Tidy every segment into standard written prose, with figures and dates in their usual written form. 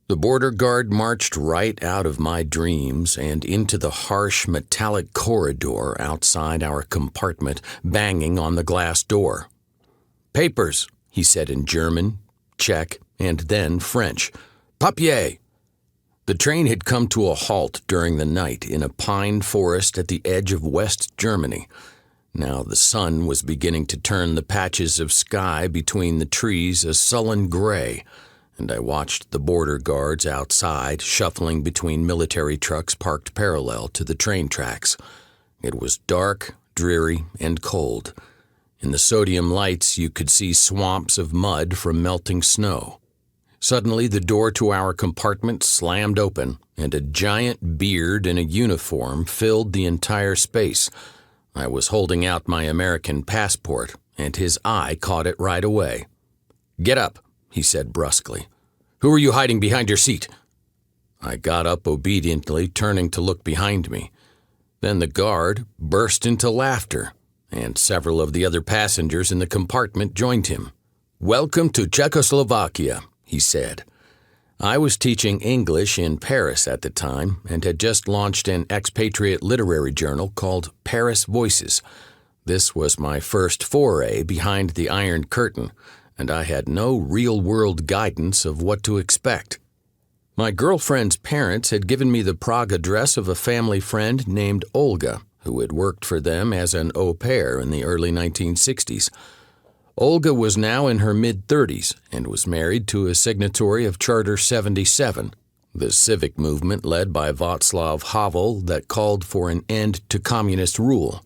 The border guard marched right out of my dreams and into the harsh metallic corridor outside our compartment, banging on the glass door. "Papers," he said in German, Czech, and then French. "Papier." The train had come to a halt during the night in a pine forest at the edge of West Germany. Now the sun was beginning to turn the patches of sky between the trees a sullen gray, and I watched the border guards outside shuffling between military trucks parked parallel to the train tracks. It was dark, dreary, and cold. In the sodium lights you could see swamps of mud from melting snow. Suddenly the door to our compartment slammed open, and a giant beard in a uniform filled the entire space. I was holding out my American passport, and his eye caught it right away. "Get up," he said brusquely. "Who are you hiding behind your seat?" I got up obediently, turning to look behind me. Then the guard burst into laughter, and several of the other passengers in the compartment joined him. "Welcome to Czechoslovakia," he said. I was teaching English in Paris at the time and had just launched an expatriate literary journal called Paris Voices. This was my first foray behind the Iron Curtain, and I had no real-world guidance of what to expect. My girlfriend's parents had given me the Prague address of a family friend named Olga, who had worked for them as an au pair in the early 1960s. Olga was now in her mid-30s and was married to a signatory of Charter 77, the civic movement led by Václav Havel that called for an end to communist rule.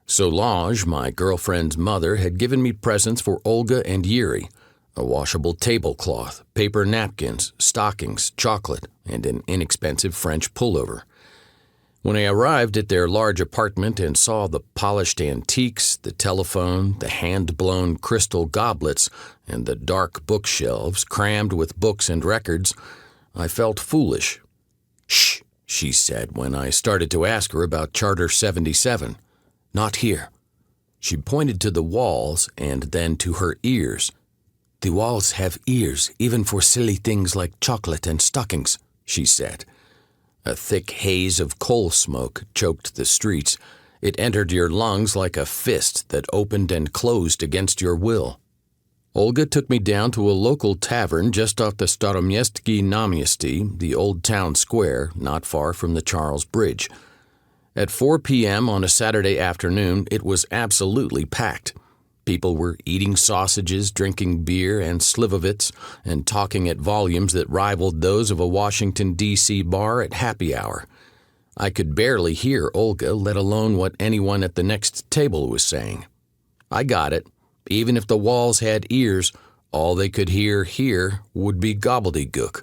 Solange, my girlfriend's mother, had given me presents for Olga and Yuri, a washable tablecloth, paper napkins, stockings, chocolate, and an inexpensive French pullover. When I arrived at their large apartment and saw the polished antiques, the telephone, the hand-blown crystal goblets, and the dark bookshelves crammed with books and records, I felt foolish. "Shh," she said when I started to ask her about Charter 77. "Not here." She pointed to the walls and then to her ears. "The walls have ears, even for silly things like chocolate and stockings," she said. A thick haze of coal smoke choked the streets. It entered your lungs like a fist that opened and closed against your will. Olga took me down to a local tavern just off the Staromiestski Namiesty, the old town square, not far from the Charles Bridge. At 4 p.m. on a Saturday afternoon, it was absolutely packed. People were eating sausages, drinking beer and slivovitz, and talking at volumes that rivaled those of a Washington, D.C. bar at happy hour. I could barely hear Olga, let alone what anyone at the next table was saying. I got it. Even if the walls had ears, all they could hear here would be gobbledygook.